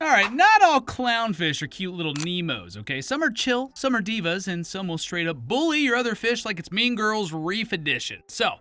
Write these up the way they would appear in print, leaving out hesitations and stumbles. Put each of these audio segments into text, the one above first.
Alright, not all clownfish are cute little Nemos, okay? Some are chill, some are divas, and some will straight up bully your other fish like it's Mean Girls Reef Edition. So,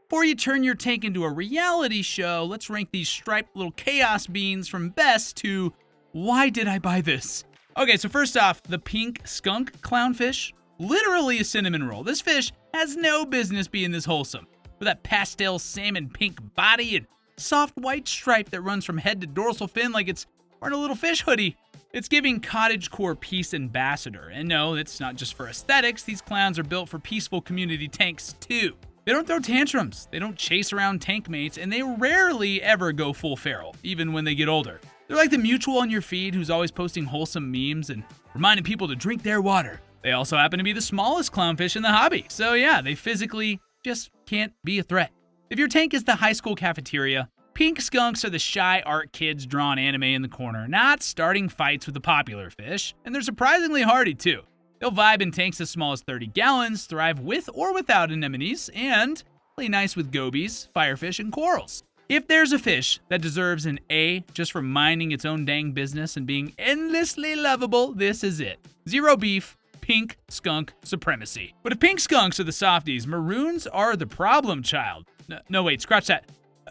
before you turn your tank into a reality show, let's rank these striped little chaos beans from best to why did I buy this? Okay, so first off, the pink skunk clownfish. Literally a cinnamon roll. This fish has no business being this wholesome. With that pastel salmon pink body and soft white stripe that runs from head to dorsal fin like it's wearing a little fish hoodie. It's giving cottagecore peace ambassador. And no, it's not just for aesthetics. These clowns are built for peaceful community tanks too. They don't throw tantrums, they don't chase around tank mates, and they rarely ever go full feral, even when they get older. They're like the mutual on your feed who's always posting wholesome memes and reminding people to drink their water. They also happen to be the smallest clownfish in the hobby, so yeah, they physically just can't be a threat. If your tank is the high school cafeteria, pink skunks are the shy art kids drawing anime in the corner, not starting fights with the popular fish, and they're surprisingly hardy too. They'll vibe in tanks as small as 30 gallons, thrive with or without anemones, and play nice with gobies, firefish, and corals. If there's a fish that deserves an A just for minding its own dang business and being endlessly lovable, this is it. Zero beef, pink skunk supremacy. But if pink skunks are the softies, maroons are the problem child. No, wait, scratch that.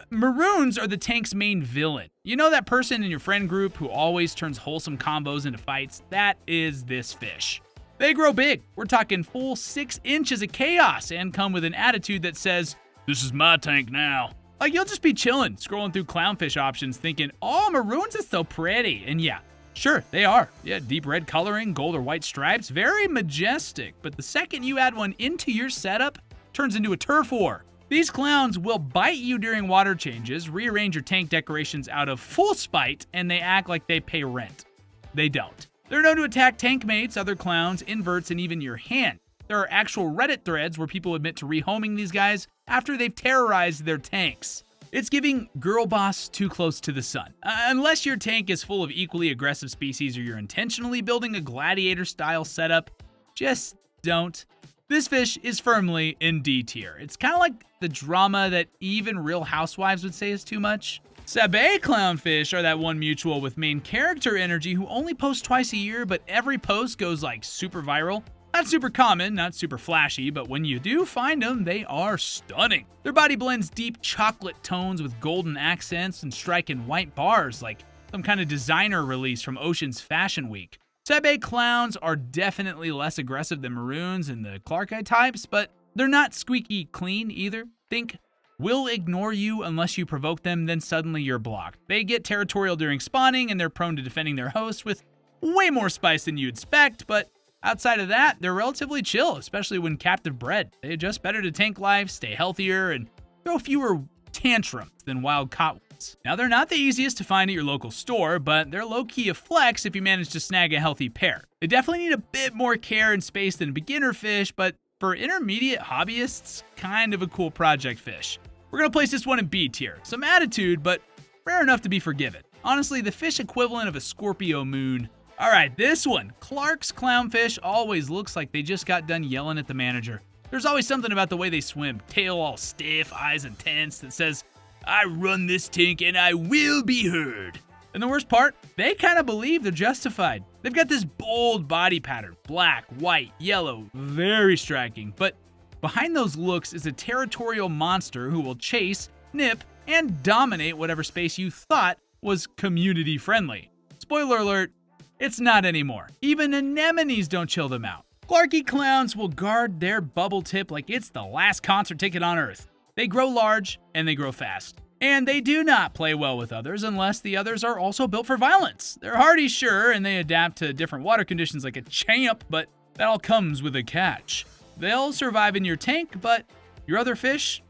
Maroons are the tank's main villain. You know that person in your friend group who always turns wholesome combos into fights? That is this fish. They grow big. We're talking full 6 inches of chaos and come with an attitude that says, "This is my tank now." Like you'll just be chilling, scrolling through clownfish options thinking, "Oh, maroons are so pretty." And yeah, sure, they are. Yeah, deep red coloring, gold or white stripes, very majestic. But the second you add one into your setup, it turns into a turf war. These clowns will bite you during water changes, rearrange your tank decorations out of full spite, and they act like they pay rent. They don't. They're known to attack tank mates, other clowns, inverts, and even your hand. There are actual Reddit threads where people admit to rehoming these guys after they've terrorized their tanks. It's giving girl boss too close to the sun. Unless your tank is full of equally aggressive species or you're intentionally building a gladiator-style setup, just don't. This fish is firmly in D tier. It's kind of like the drama that even Real Housewives would say is too much. Sebae Clownfish are that one mutual with main character energy who only post twice a year, but every post goes like super viral. Not super common, not super flashy, but when you do find them, they are stunning. Their body blends deep chocolate tones with golden accents and striking white bars like some kind of designer release from Ocean's Fashion Week. Sebae Clowns are definitely less aggressive than Maroons and the Clarkite types, but they're not squeaky clean either. Think, will ignore you unless you provoke them, then suddenly you're blocked. They get territorial during spawning and they're prone to defending their host with way more spice than you'd expect, but outside of that, they're relatively chill, especially when captive bred. They adjust better to tank life, stay healthier, and throw fewer tantrums than wild caught ones. Now, they're not the easiest to find at your local store, but they're low-key a flex if you manage to snag a healthy pair. They definitely need a bit more care and space than beginner fish, but for intermediate hobbyists, kind of a cool project fish. We're gonna place this one in B tier. Some attitude, but rare enough to be forgiven. Honestly, the fish equivalent of a Scorpio moon. Alright, this one. Clark's clownfish always looks like they just got done yelling at the manager. There's always something about the way they swim. Tail all stiff, eyes intense, that says, "I run this tank and I will be heard." And the worst part, they kind of believe they're justified. They've got this bold body pattern. Black, white, yellow, very striking. But behind those looks is a territorial monster who will chase, nip, and dominate whatever space you thought was community friendly. Spoiler alert, it's not anymore. Even anemones don't chill them out. Clarky clowns will guard their bubble tip like it's the last concert ticket on Earth. They grow large and they grow fast. And they do not play well with others unless the others are also built for violence. They're hardy, sure, and they adapt to different water conditions like a champ, but that all comes with a catch. They'll survive in your tank, but your other fish,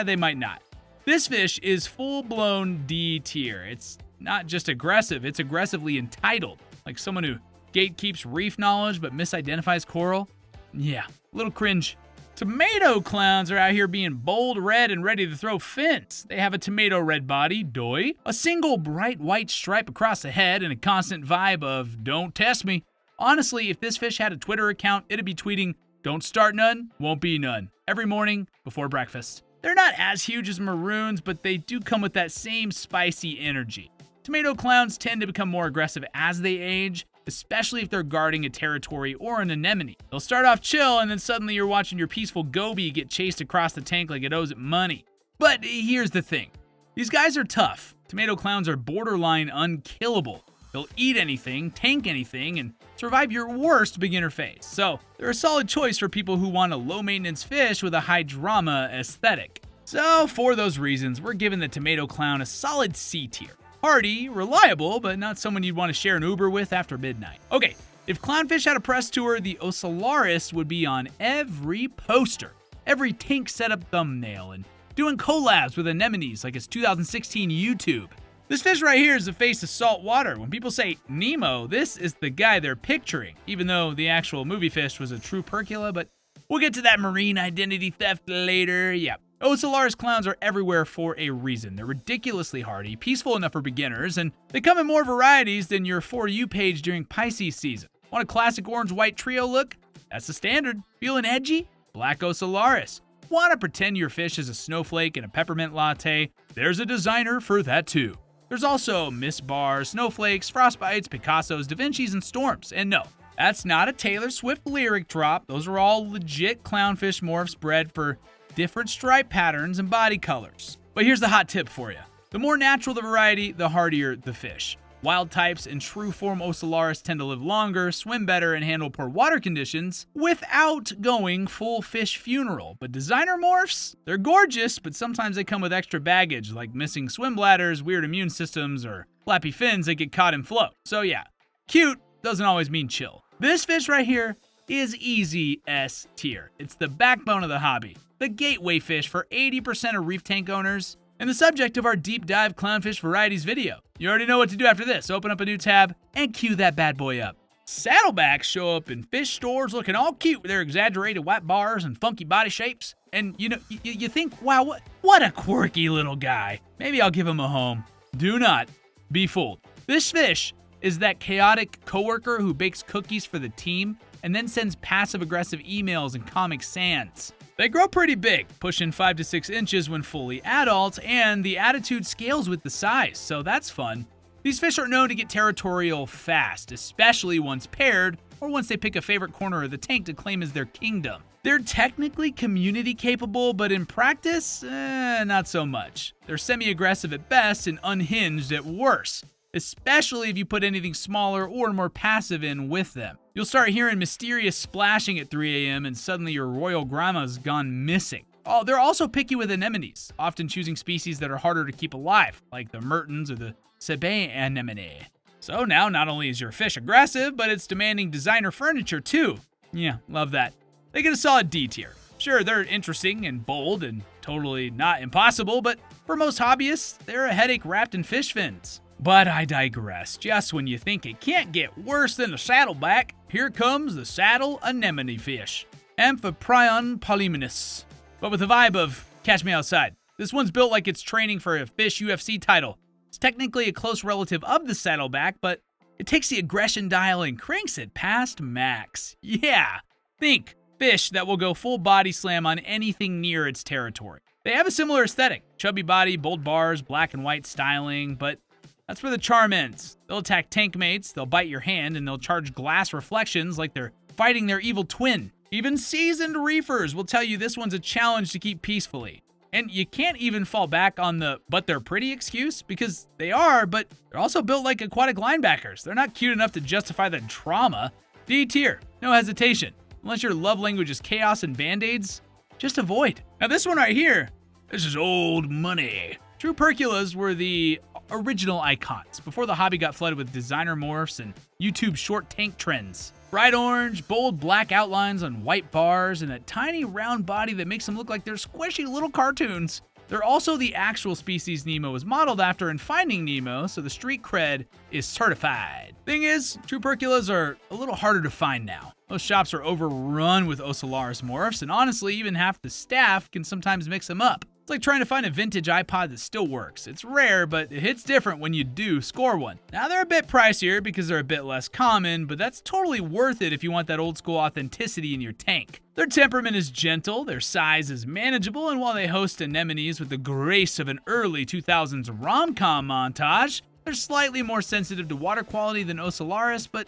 they might not. This fish is full-blown D tier. It's not just aggressive, it's aggressively entitled. Like someone who gatekeeps reef knowledge but misidentifies coral. Yeah, a little cringe. Tomato clowns are out here being bold red and ready to throw fins. They have a tomato red body, doy, a single bright white stripe across the head, and a constant vibe of "don't test me." Honestly, if this fish had a Twitter account, it'd be tweeting, "Don't start none, won't be none," every morning before breakfast. They're not as huge as Maroons, but they do come with that same spicy energy. Tomato clowns tend to become more aggressive as they age, especially if they're guarding a territory or an anemone. They'll start off chill, and then suddenly you're watching your peaceful goby get chased across the tank like it owes it money. But here's the thing. These guys are tough. Tomato clowns are borderline unkillable. They'll eat anything, tank anything, and survive your worst beginner phase. So they're a solid choice for people who want a low-maintenance fish with a high-drama aesthetic. So for those reasons, we're giving the tomato clown a solid C tier. Hardy, reliable, but not someone you'd want to share an Uber with after midnight. Okay, if clownfish had a press tour, the Ocellaris would be on every poster, every tank setup thumbnail, and doing collabs with anemones like its 2016 YouTube. This fish right here is the face of salt water. When people say Nemo, this is the guy they're picturing, even though the actual movie fish was a true Percula, but we'll get to that marine identity theft later. Yeah. Ocellaris clowns are everywhere for a reason. They're ridiculously hardy, peaceful enough for beginners, and they come in more varieties than your For You page during Pisces season. Want a classic orange-white trio look? That's the standard. Feeling edgy? Black Ocellaris. Want to pretend your fish is a snowflake in a peppermint latte? There's a designer for that too. There's also mist bars, snowflakes, frostbites, Picassos, Da Vincis, and storms. And no, that's not a Taylor Swift lyric drop. Those are all legit clownfish morphs bred for different stripe patterns and body colors. But here's the hot tip for you. The more natural the variety, the hardier the fish. Wild types and true form Ocellaris tend to live longer, swim better, and handle poor water conditions without going full fish funeral. But designer morphs, they're gorgeous, but sometimes they come with extra baggage like missing swim bladders, weird immune systems, or flappy fins that get caught in flow. So yeah, cute doesn't always mean chill. This fish right here is easy S tier. It's the backbone of the hobby, the gateway fish for 80% of reef tank owners, and the subject of our deep dive clownfish varieties video. You already know what to do after this. Open up a new tab and cue that bad boy up. Saddlebacks show up in fish stores looking all cute with their exaggerated white bars and funky body shapes. And you know, you think, wow, what a quirky little guy. Maybe I'll give him a home. Do not be fooled. This fish is that chaotic coworker who bakes cookies for the team and then sends passive-aggressive emails in Comic Sans. They grow pretty big, pushing 5 to 6 inches when fully adult, and the attitude scales with the size, so that's fun. These fish are known to get territorial fast, especially once paired, or once they pick a favorite corner of the tank to claim as their kingdom. They're technically community capable, but in practice, not so much. They're semi-aggressive at best and unhinged at worst, especially if you put anything smaller or more passive in with them. You'll start hearing mysterious splashing at 3 a.m. and suddenly your royal grandma's gone missing. Oh, they're also picky with anemones, often choosing species that are harder to keep alive, like the Mertens or the Sebae anemone. So now not only is your fish aggressive, but it's demanding designer furniture too. Yeah, love that. They get a solid D tier. Sure, they're interesting and bold and totally not impossible, but for most hobbyists, they're a headache wrapped in fish fins. But I digress. Just when you think it can't get worse than the saddleback, here comes the saddle anemone fish, Amphiprion polyminus, but with the vibe of Catch Me Outside. This one's built like it's training for a fish UFC title. It's technically a close relative of the saddleback, but it takes the aggression dial and cranks it past max. Yeah, think fish that will go full body slam on anything near its territory. They have a similar aesthetic, chubby body, bold bars, black and white styling, but that's where the charm ends. They'll attack tank mates, they'll bite your hand, and they'll charge glass reflections like they're fighting their evil twin. Even seasoned reefers will tell you this one's a challenge to keep peacefully. And you can't even fall back on the "but they're pretty" excuse, because they are, but they're also built like aquatic linebackers. They're not cute enough to justify the trauma. D tier, no hesitation. Unless your love language is chaos and band-aids, just avoid. Now this one right here, this is old money. True Perculas were the original icons before the hobby got flooded with designer morphs and YouTube short tank trends. Bright orange, bold black outlines on white bars, and that tiny round body that makes them look like they're squishy little cartoons. They're also the actual species Nemo was modeled after in Finding Nemo, so the street cred is certified. Thing is, true Perculas are a little harder to find now. Most shops are overrun with Ocellaris morphs, and honestly, even half the staff can sometimes mix them up. It's like trying to find a vintage iPod that still works. It's rare, but it hits different when you do score one. Now, they're a bit pricier because they're a bit less common, but that's totally worth it if you want that old school authenticity in your tank. Their temperament is gentle, their size is manageable, and while they host anemones with the grace of an early 2000s rom-com montage, They're slightly more sensitive to water quality than Ocellaris, but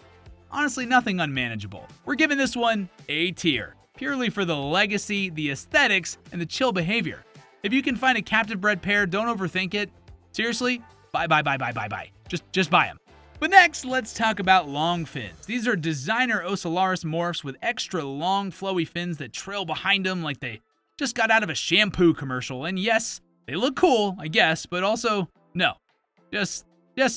honestly nothing unmanageable. We're giving this one A tier, purely for the legacy, the aesthetics, and the chill behavior. If you can find a captive bred pair, don't overthink it. Seriously, buy. Just buy them. But next, let's talk about long fins. These are designer Ocellaris morphs with extra long, flowy fins that trail behind them like they just got out of a shampoo commercial. And yes, they look cool, I guess, but also, no. Just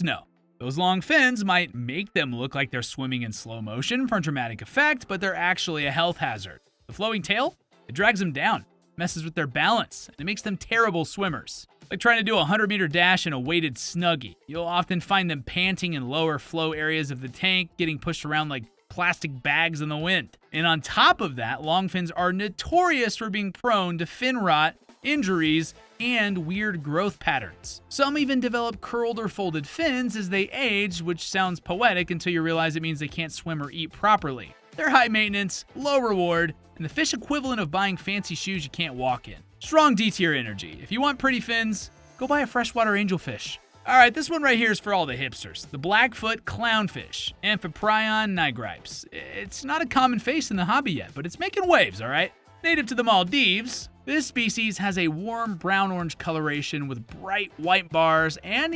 no. Those long fins might make them look like they're swimming in slow motion for dramatic effect, but they're actually a health hazard. The flowing tail, it drags them down, messes with their balance, and it makes them terrible swimmers. Like trying to do a 100-meter dash in a weighted Snuggie. You'll often find them panting in lower flow areas of the tank, getting pushed around like plastic bags in the wind. And on top of that, long fins are notorious for being prone to fin rot, injuries, and weird growth patterns. Some even develop curled or folded fins as they age, which sounds poetic until you realize it means they can't swim or eat properly. They're high maintenance, low reward, and the fish equivalent of buying fancy shoes you can't walk in. Strong D-tier energy. If you want pretty fins, go buy a freshwater angelfish. Alright, this one right here is for all the hipsters. The Blackfoot Clownfish, Amphiprion nigripes. It's not a common face in the hobby yet, but it's making waves, alright? Native to the Maldives, this species has a warm brown-orange coloration with bright white bars and,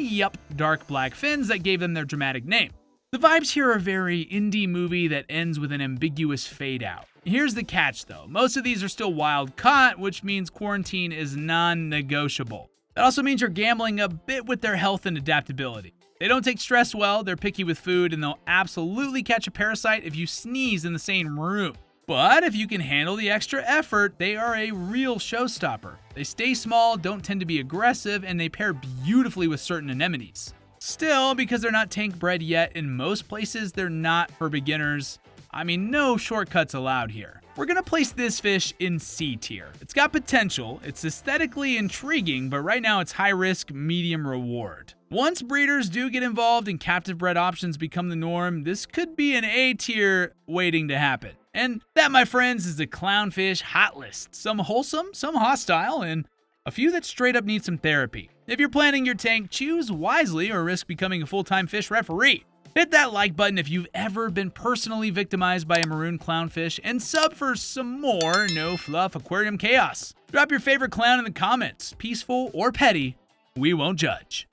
dark black fins that gave them their dramatic name. The vibes here are very indie movie that ends with an ambiguous fade out. Here's the catch though, most of these are still wild caught, which means quarantine is non-negotiable. That also means you're gambling a bit with their health and adaptability. They don't take stress well, they're picky with food, and they'll absolutely catch a parasite if you sneeze in the same room. But if you can handle the extra effort, they are a real showstopper. They stay small, don't tend to be aggressive, and they pair beautifully with certain anemones. Still, because they're not tank bred yet, in most places they're not for beginners. I mean, no shortcuts allowed here. We're gonna place this fish in C tier. It's got potential, it's aesthetically intriguing, but right now it's high risk, medium reward. Once breeders do get involved and captive bred options become the norm, this could be an A tier waiting to happen. And that, my friends, is the clownfish hot list. Some wholesome, some hostile, and a few that straight up need some therapy. If you're planning your tank, choose wisely or risk becoming a full-time fish referee. Hit that like button if you've ever been personally victimized by a maroon clownfish, and sub for some more no-fluff aquarium chaos. Drop your favorite clown in the comments. Peaceful or petty, we won't judge.